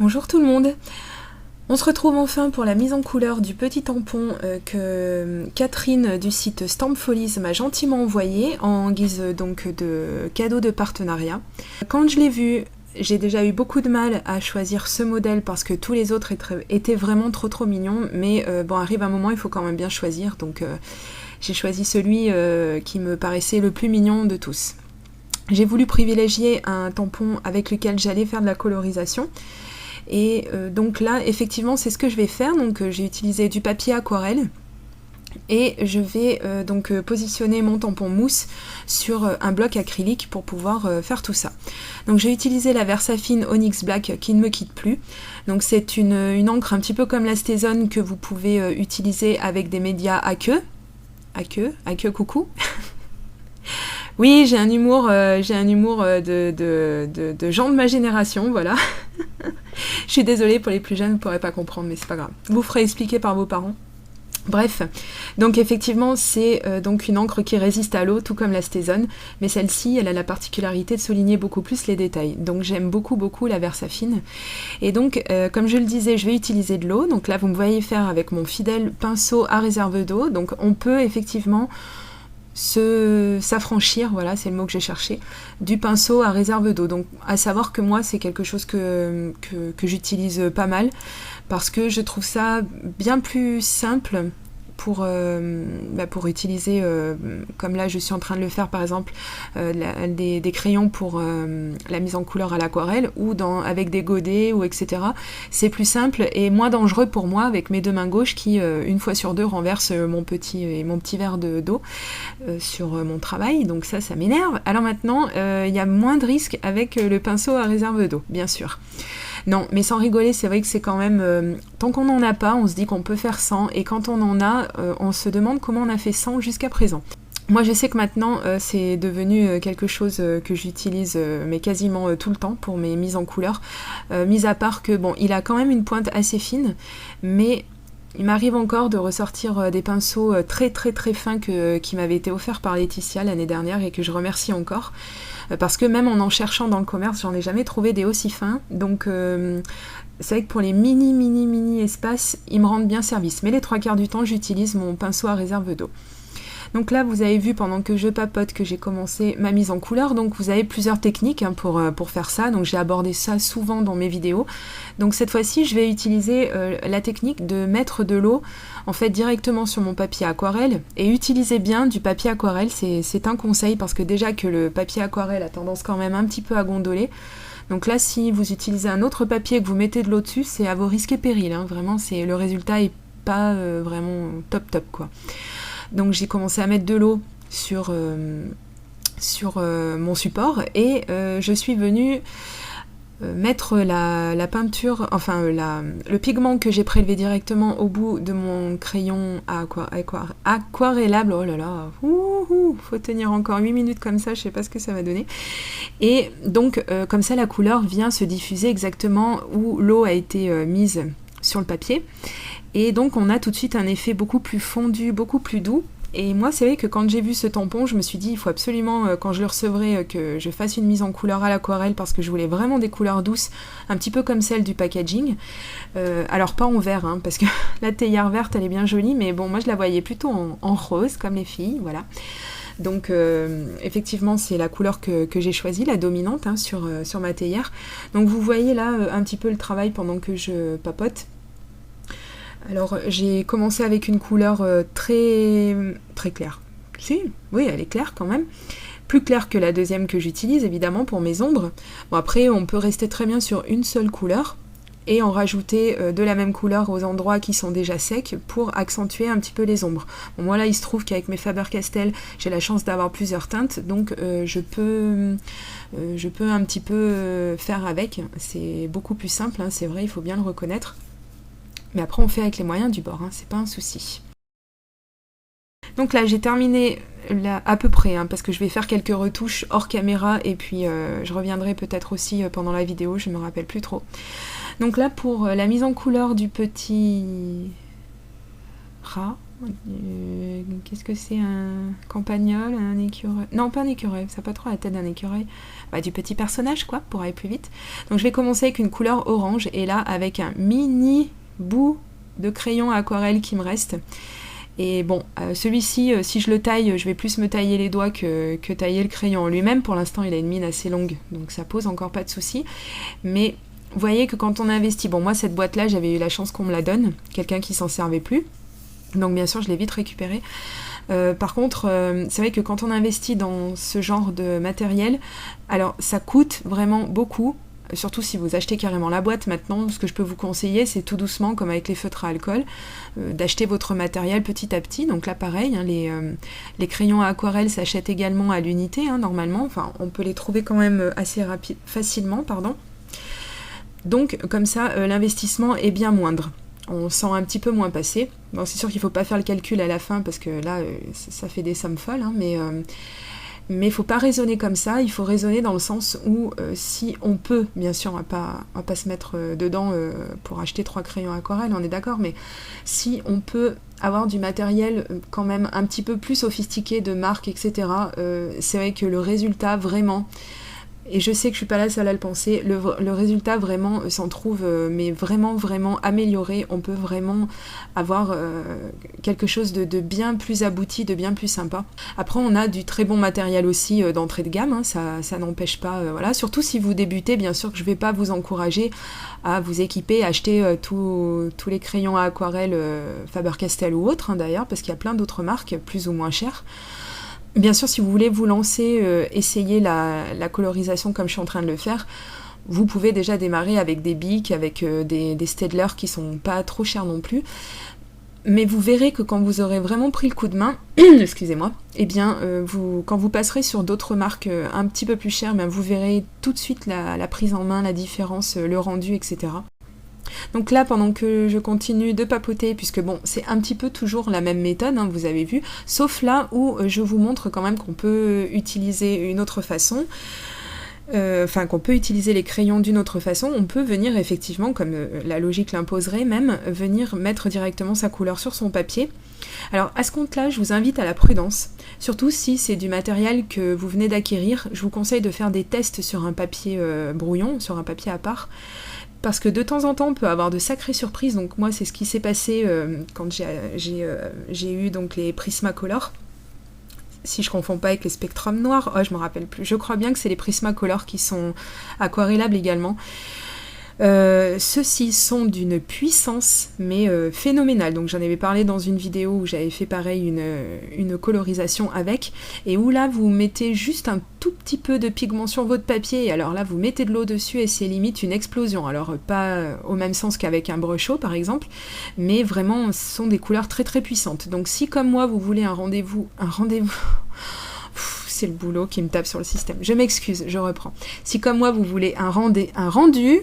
Bonjour tout le monde. On se retrouve enfin pour la mise en couleur du petit tampon que Catherine du site Stampfolies m'a gentiment envoyé en guise donc de cadeau de partenariat. Quand je l'ai vu, j'ai déjà eu beaucoup de mal à choisir ce modèle parce que tous les autres étaient vraiment trop mignons, mais bon, arrive un moment, il faut quand même bien choisir, donc j'ai choisi celui qui me paraissait le plus mignon de tous. J'ai voulu privilégier un tampon avec lequel j'allais faire de la colorisation. Et donc là, effectivement, c'est ce que je vais faire. Donc j'ai utilisé du papier aquarelle et je vais donc positionner mon tampon mousse sur un bloc acrylique pour pouvoir faire tout ça. Donc j'ai utilisé la Versafine Onyx Black qui ne me quitte plus. Donc c'est une encre un petit peu comme la Stézone que vous pouvez utiliser avec des médias aqueux. Aqueux, coucou. Oui, j'ai un humour de gens de ma génération, voilà. Je suis désolée pour les plus jeunes, vous ne pourrez pas comprendre, mais c'est pas grave. Vous ferez expliquer par vos parents. Bref, donc effectivement, c'est donc une encre qui résiste à l'eau, tout comme la Stézone, mais celle-ci, elle a la particularité de souligner beaucoup plus les détails. Donc j'aime beaucoup la Versafine. Et donc, comme je le disais, je vais utiliser de l'eau. Donc là, vous me voyez faire avec mon fidèle pinceau à réserve d'eau. Donc on peut effectivement s'affranchir, voilà, c'est le mot que j'ai cherché, du pinceau à réserve d'eau. Donc à savoir que moi c'est quelque chose que j'utilise pas mal parce que je trouve ça bien plus simple pour utiliser, comme là je suis en train de le faire par exemple, des crayons pour la mise en couleur à l'aquarelle ou avec des godets ou etc. C'est plus simple et moins dangereux pour moi avec mes deux mains gauches qui une fois sur deux renversent mon petit verre d'eau sur mon travail, donc ça m'énerve. Alors maintenant il y a moins de risques avec le pinceau à réserve d'eau, bien sûr. Non, mais sans rigoler, c'est vrai que c'est quand même... tant qu'on n'en a pas, on se dit qu'on peut faire sans, et quand on en a, on se demande comment on a fait sans jusqu'à présent. Moi, je sais que maintenant, c'est devenu quelque chose que j'utilise mais quasiment tout le temps pour mes mises en couleur, mis à part que, bon, il a quand même une pointe assez fine, mais... Il m'arrive encore de ressortir des pinceaux très fins qui m'avaient été offerts par Laetitia l'année dernière et que je remercie encore. Parce que même en cherchant dans le commerce, j'en ai jamais trouvé des aussi fins. Donc c'est vrai que pour les mini espaces, ils me rendent bien service. Mais les 3/4 du temps, j'utilise mon pinceau à réserve d'eau. Donc là, vous avez vu pendant que je papote que j'ai commencé ma mise en couleur. Donc vous avez plusieurs techniques pour faire ça. Donc j'ai abordé ça souvent dans mes vidéos. Donc cette fois-ci, je vais utiliser la technique de mettre de l'eau en fait directement sur mon papier aquarelle. Et utiliser bien du papier aquarelle, c'est un conseil parce que déjà que le papier aquarelle a tendance quand même un petit peu à gondoler. Donc là, si vous utilisez un autre papier et que vous mettez de l'eau dessus, c'est à vos risques et périls. Hein. Vraiment, le résultat est pas vraiment top quoi. Donc j'ai commencé à mettre de l'eau sur mon support et je suis venue mettre la peinture, enfin le pigment que j'ai prélevé directement au bout de mon crayon aquarellable. Oh là là, faut tenir encore 8 minutes comme ça, je sais pas ce que ça va donner. Et donc comme ça la couleur vient se diffuser exactement où l'eau a été mise sur le papier. Et donc on a tout de suite un effet beaucoup plus fondu, beaucoup plus doux. Et moi c'est vrai que quand j'ai vu ce tampon, je me suis dit il faut absolument quand je le recevrai que je fasse une mise en couleur à l'aquarelle parce que je voulais vraiment des couleurs douces, un petit peu comme celle du packaging. Alors pas en vert, hein, parce que la théière verte elle est bien jolie, mais bon moi je la voyais plutôt en rose comme les filles, voilà. Donc effectivement c'est la couleur que j'ai choisie, la dominante hein, sur ma théière. Donc vous voyez là un petit peu le travail pendant que je papote. Alors j'ai commencé avec une couleur très claire. Si, oui, elle est claire quand même. Plus claire que la deuxième que j'utilise évidemment pour mes ombres. Bon après on peut rester très bien sur une seule couleur et en rajouter de la même couleur aux endroits qui sont déjà secs pour accentuer un petit peu les ombres. Bon, moi là il se trouve qu'avec mes Faber-Castell j'ai la chance d'avoir plusieurs teintes donc je peux un petit peu faire avec. C'est beaucoup plus simple, hein, c'est vrai, il faut bien le reconnaître. Mais après on fait avec les moyens du bord, hein, c'est pas un souci. Donc là j'ai terminé là, à peu près, hein, parce que je vais faire quelques retouches hors caméra et puis je reviendrai peut-être aussi pendant la vidéo, je me rappelle plus trop. Donc là pour la mise en couleur du petit rat, Qu'est-ce que c'est, un campagnol, un écureuil? Non, pas un écureuil, ça n'a pas trop la tête d'un écureuil. Bah, du petit personnage, quoi, pour aller plus vite. Donc je vais commencer avec une couleur orange, et là, avec un mini bout de crayon à aquarelle qui me reste. Et bon, celui-ci, si je le taille, je vais plus me tailler les doigts que tailler le crayon en lui-même. Pour l'instant, il a une mine assez longue, donc ça pose encore pas de soucis. Mais vous voyez que quand on investit... Bon, moi, cette boîte-là, j'avais eu la chance qu'on me la donne, quelqu'un qui s'en servait plus. Donc bien sûr, je l'ai vite récupérée. Par contre, c'est vrai que quand on investit dans ce genre de matériel, alors ça coûte vraiment beaucoup. Surtout si vous achetez carrément la boîte maintenant, ce que je peux vous conseiller, c'est tout doucement, comme avec les feutres à alcool, d'acheter votre matériel petit à petit. Donc là, pareil, hein, les crayons à aquarelle s'achètent également à l'unité, hein, normalement. Enfin, on peut les trouver quand même assez facilement, pardon. Donc, comme ça, l'investissement est bien moindre. On sent un petit peu moins passer. Bon, c'est sûr qu'il ne faut pas faire le calcul à la fin, parce que là, ça fait des sommes folles, hein, mais il ne faut pas raisonner comme ça, il faut raisonner dans le sens où si on peut, bien sûr, on ne va pas se mettre dedans pour acheter 3 crayons aquarelle, on est d'accord, mais si on peut avoir du matériel quand même un petit peu plus sophistiqué de marque, etc., c'est vrai que le résultat vraiment... Et je sais que je suis pas la seule à le penser, le résultat vraiment s'en trouve, mais vraiment, vraiment amélioré. On peut vraiment avoir quelque chose de bien plus abouti, de bien plus sympa. Après, on a du très bon matériel aussi d'entrée de gamme, hein, ça n'empêche pas, voilà. Surtout si vous débutez, bien sûr que je vais pas vous encourager à vous équiper, à acheter tous les crayons à aquarelle Faber-Castell ou autres, hein, d'ailleurs, parce qu'il y a plein d'autres marques, plus ou moins chères. Bien sûr, si vous voulez vous lancer, essayer la colorisation comme je suis en train de le faire, vous pouvez déjà démarrer avec des Bic, avec des Staedtler qui sont pas trop chers non plus. Mais vous verrez que quand vous aurez vraiment pris le coup de main, excusez-moi, eh bien, quand vous passerez sur d'autres marques un petit peu plus chères, bien, vous verrez tout de suite la prise en main, la différence, le rendu, etc. Donc là, pendant que je continue de papoter, puisque bon, c'est un petit peu toujours la même méthode, hein, vous avez vu, sauf là où je vous montre quand même qu'on peut utiliser une autre façon, qu'on peut utiliser les crayons d'une autre façon, on peut venir effectivement, comme la logique l'imposerait même, venir mettre directement sa couleur sur son papier. Alors à ce compte-là, je vous invite à la prudence, surtout si c'est du matériel que vous venez d'acquérir, je vous conseille de faire des tests sur un papier brouillon, sur un papier à part, parce que de temps en temps on peut avoir de sacrées surprises. Donc moi c'est ce qui s'est passé quand j'ai eu donc les Prismacolor, si je confonds pas avec les Spectrum noirs, je me rappelle plus, je crois bien que c'est les Prismacolor qui sont aquarellables également. Ceux-ci sont d'une puissance mais phénoménale, donc j'en avais parlé dans une vidéo où j'avais fait pareil une colorisation avec, et où là vous mettez juste un tout petit peu de pigment sur votre papier, et alors là vous mettez de l'eau dessus et c'est limite une explosion. Alors pas au même sens qu'avec un brusho par exemple, mais vraiment ce sont des couleurs très très puissantes. Donc si comme moi vous voulez un rendez-vous c'est le boulot qui me tape sur le système, je m'excuse, je reprends. Si comme moi vous voulez un rendu,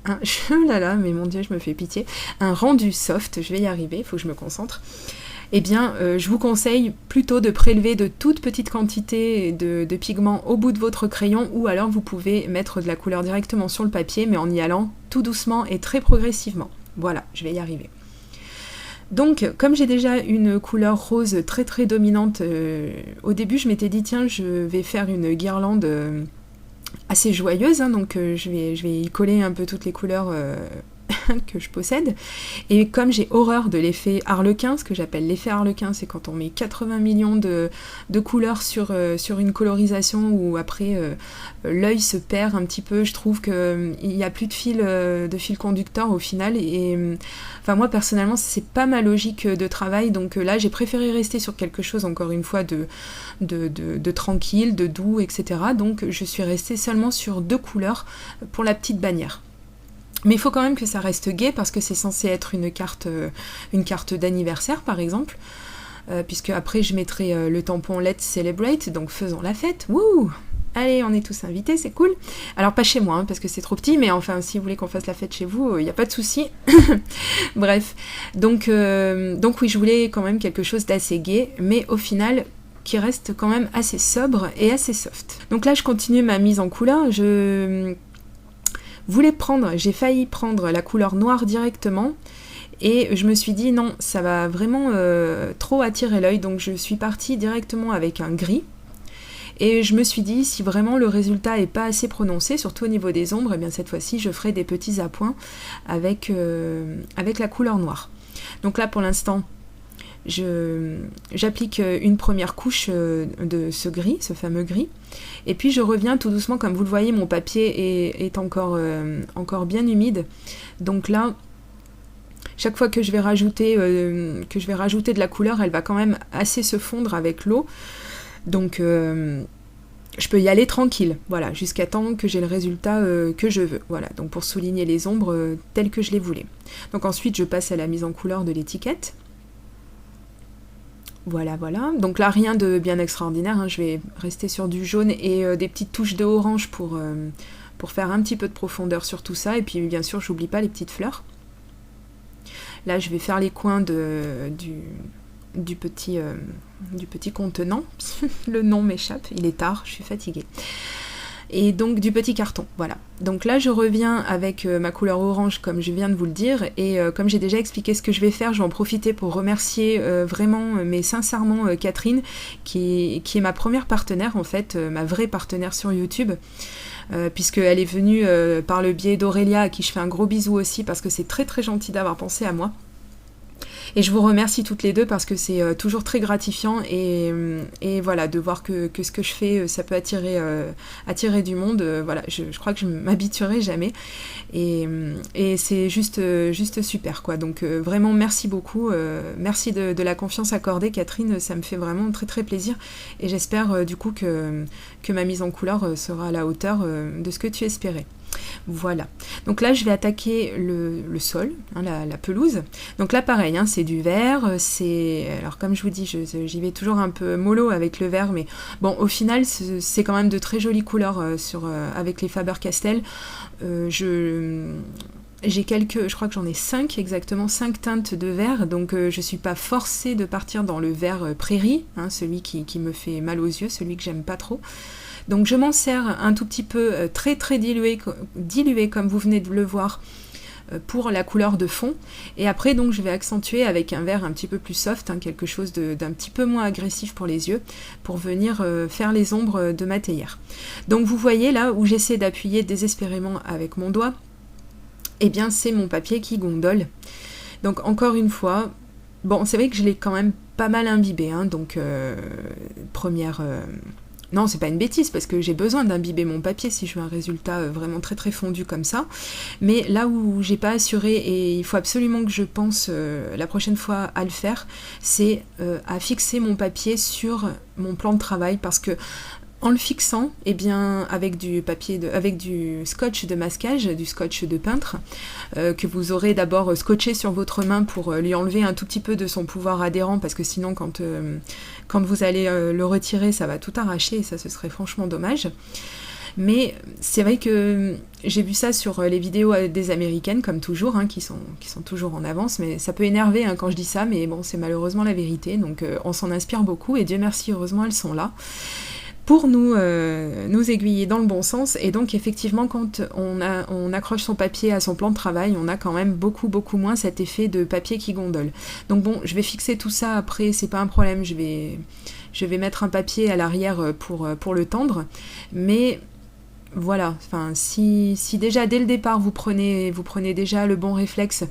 mais mon Dieu, je me fais pitié, un rendu soft, je vais y arriver, il faut que je me concentre, eh bien, je vous conseille plutôt de prélever de toutes petites quantités de pigments au bout de votre crayon, ou alors vous pouvez mettre de la couleur directement sur le papier, mais en y allant tout doucement et très progressivement. Voilà, je vais y arriver. Donc, comme j'ai déjà une couleur rose très très dominante, au début je m'étais dit, tiens, je vais faire une guirlande assez joyeuse, hein, donc je vais y coller un peu toutes les couleurs que je possède. Et comme j'ai horreur de l'effet harlequin, ce que j'appelle l'effet harlequin, c'est quand on met 80 millions de couleurs sur une colorisation où après l'œil se perd un petit peu, je trouve qu'il n'y a plus de fil conducteur au final, et enfin moi personnellement c'est pas ma logique de travail, donc là j'ai préféré rester sur quelque chose encore une fois de tranquille, de doux, etc. Donc je suis restée seulement sur 2 couleurs pour la petite bannière. Mais il faut quand même que ça reste gai, parce que c'est censé être une carte d'anniversaire par exemple, puisque après je mettrai le tampon Let's Celebrate, donc faisons la fête, wouh! Allez, on est tous invités, c'est cool. Alors pas chez moi, hein, parce que c'est trop petit, mais enfin si vous voulez qu'on fasse la fête chez vous, il n'y a pas de souci. Bref, donc oui, je voulais quand même quelque chose d'assez gai, mais au final qui reste quand même assez sobre et assez soft. Donc là je continue ma mise en couleur, j'ai failli prendre la couleur noire directement, Et je me suis dit non, ça va vraiment trop attirer l'œil, donc je suis partie directement avec un gris. Et je me suis dit, si vraiment le résultat n'est pas assez prononcé, surtout au niveau des ombres, et bien cette fois-ci, je ferai des petits appoints avec la couleur noire. Donc là, pour l'instant, j'applique une première couche de ce gris, ce fameux gris. Et puis je reviens tout doucement, comme vous le voyez, mon papier est encore bien humide. Donc là, chaque fois que je vais rajouter de la couleur, elle va quand même assez se fondre avec l'eau. Donc je peux y aller tranquille, voilà, jusqu'à temps que j'ai le résultat que je veux. Voilà, donc pour souligner les ombres telles que je les voulais. Donc ensuite, je passe à la mise en couleur de l'étiquette. Voilà. Donc là, rien de bien extraordinaire, hein. Je vais rester sur du jaune et des petites touches de orange pour faire un petit peu de profondeur sur tout ça. Et puis bien sûr, j'oublie pas les petites fleurs. Là, je vais faire les coins du petit contenant. Le nom m'échappe, il est tard, je suis fatiguée. Et donc du petit carton, voilà. Donc là, je reviens avec ma couleur orange, comme je viens de vous le dire, et comme j'ai déjà expliqué ce que je vais faire, je vais en profiter pour remercier vraiment, mais sincèrement, Catherine, qui est ma première partenaire, en fait, ma vraie partenaire sur YouTube, puisqu'elle est venue par le biais d'Aurélia, à qui je fais un gros bisou aussi, parce que c'est très très gentil d'avoir pensé à moi. Et je vous remercie toutes les deux parce que c'est toujours très gratifiant et voilà, de voir que ce que je fais, ça peut attirer du monde. Voilà, je crois que je ne m'habituerai jamais. Et c'est juste super, quoi. Donc vraiment, merci beaucoup. Merci de la confiance accordée, Catherine. Ça me fait vraiment très très plaisir. Et j'espère du coup que ma mise en couleur sera à la hauteur de ce que tu espérais. Voilà, donc là je vais attaquer le sol, hein, la pelouse. Donc là pareil, hein, c'est du vert, alors comme je vous dis, j'y vais toujours un peu mollo avec le vert, mais bon, au final c'est quand même de très jolies couleurs avec les Faber-Castell. J'ai je crois que j'en ai 5 exactement, 5 teintes de vert, donc je suis pas forcée de partir dans le vert prairie, hein, celui qui me fait mal aux yeux, celui que j'aime pas trop. Donc je m'en sers un tout petit peu très très dilué comme vous venez de le voir pour la couleur de fond. Et après donc je vais accentuer avec un vert un petit peu plus soft, hein, quelque chose d'un petit peu moins agressif pour les yeux, pour venir faire les ombres de ma théière. Donc vous voyez là où j'essaie d'appuyer désespérément avec mon doigt, et bien c'est mon papier qui gondole. Donc encore une fois, bon c'est vrai que je l'ai quand même pas mal imbibé, hein, donc première... Non, c'est pas une bêtise, parce que j'ai besoin d'imbiber mon papier si je veux un résultat vraiment très très fondu comme ça. Mais là où j'ai pas assuré, et il faut absolument que je pense la prochaine fois à le faire, c'est à fixer mon papier sur mon plan de travail, parce que en le fixant, eh bien, avec du scotch de masquage, du scotch de peintre, que vous aurez d'abord scotché sur votre main pour lui enlever un tout petit peu de son pouvoir adhérent, parce que sinon, quand vous allez le retirer, ça va tout arracher, et ça, ce serait franchement dommage. Mais c'est vrai que j'ai vu ça sur les vidéos des Américaines, comme toujours, hein, qui sont toujours en avance, mais ça peut énerver hein, quand je dis ça, mais bon, c'est malheureusement la vérité, donc on s'en inspire beaucoup, et Dieu merci, heureusement, elles sont là pour nous aiguiller dans le bon sens. Et donc effectivement, quand on accroche son papier à son plan de travail, on a quand même beaucoup moins cet effet de papier qui gondole. Donc bon, je vais fixer tout ça après, c'est pas un problème, je vais mettre un papier à l'arrière pour le tendre, mais voilà, enfin, si déjà dès le départ vous prenez déjà le bon réflexe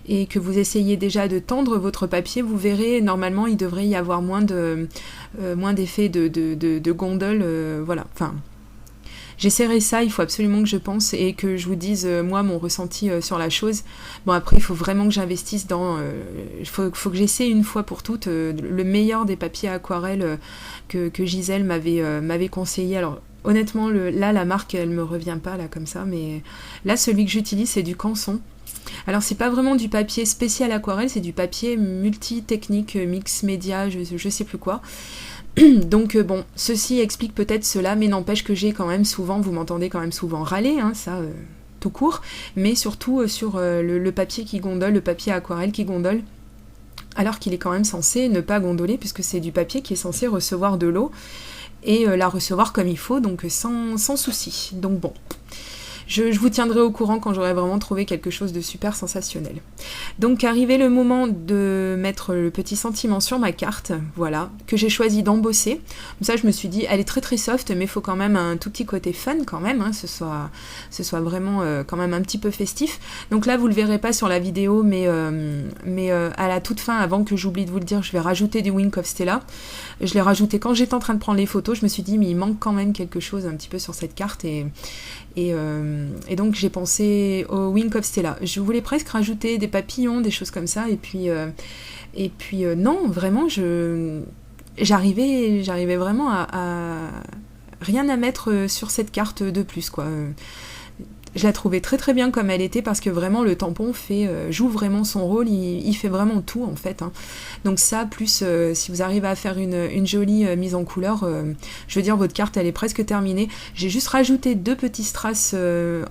et que vous essayez déjà de tendre votre papier, vous verrez, normalement il devrait y avoir moins d'effet de gondole, voilà, enfin, j'essaierai ça, il faut absolument que je pense et que je vous dise, moi, mon ressenti sur la chose. Bon, après, il faut vraiment que j'investisse dans... Il faut que j'essaie une fois pour toutes le meilleur des papiers aquarelle que Gisèle m'avait conseillé. Alors, honnêtement, là, la marque, elle me revient pas, là, comme ça, mais là, celui que j'utilise, c'est du Canson. Alors, c'est pas vraiment du papier spécial aquarelle, c'est du papier multi-technique, mix média, je sais plus quoi. Donc bon, ceci explique peut-être cela, mais n'empêche que j'ai quand même souvent, vous m'entendez quand même souvent râler, hein, ça tout court, mais surtout sur le papier qui gondole, le papier aquarelle qui gondole, alors qu'il est quand même censé ne pas gondoler, puisque c'est du papier qui est censé recevoir de l'eau, et la recevoir comme il faut, donc sans souci. Donc bon, Je vous tiendrai au courant quand j'aurai vraiment trouvé quelque chose de super sensationnel. Donc arrivé le moment de mettre le petit sentiment sur ma carte, voilà, que j'ai choisi d'embosser. Comme ça je me suis dit, elle est très très soft, mais il faut quand même un tout petit côté fun quand même, hein, ce soit vraiment quand même un petit peu festif. Donc là vous le verrez pas sur la vidéo, mais à la toute fin, avant que j'oublie de vous le dire, je vais rajouter du Wink of Stella. Je l'ai rajouté quand j'étais en train de prendre les photos, je me suis dit mais il manque quand même quelque chose un petit peu sur cette carte et donc j'ai pensé au Wink of Stella. Je voulais presque rajouter des papillons, des choses comme ça, et puis non, vraiment, j'arrivais vraiment à rien à mettre sur cette carte de plus, quoi. Je la trouvais très très bien comme elle était parce que vraiment le tampon joue vraiment son rôle, il fait vraiment tout en fait, hein. Donc ça, plus si vous arrivez à faire une jolie mise en couleur, je veux dire votre carte elle est presque terminée. J'ai juste rajouté 2 petits strass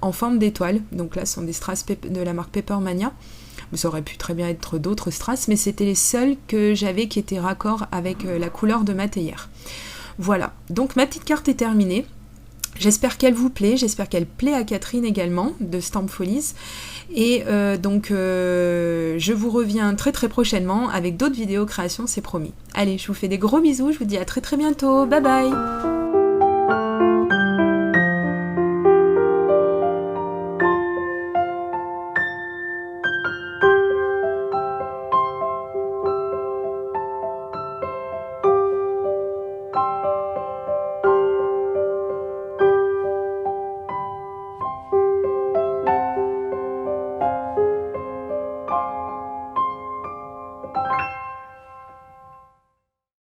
en forme d'étoile, donc là ce sont des strass de la marque Papermania. Ça aurait pu très bien être d'autres strass, mais c'était les seuls que j'avais qui étaient raccord avec la couleur de ma théière. Voilà, donc ma petite carte est terminée. J'espère qu'elle vous plaît, j'espère qu'elle plaît à Catherine également, de Stamp Follies. Et donc, je vous reviens très très prochainement avec d'autres vidéos création, c'est promis. Allez, je vous fais des gros bisous, je vous dis à très très bientôt, bye bye!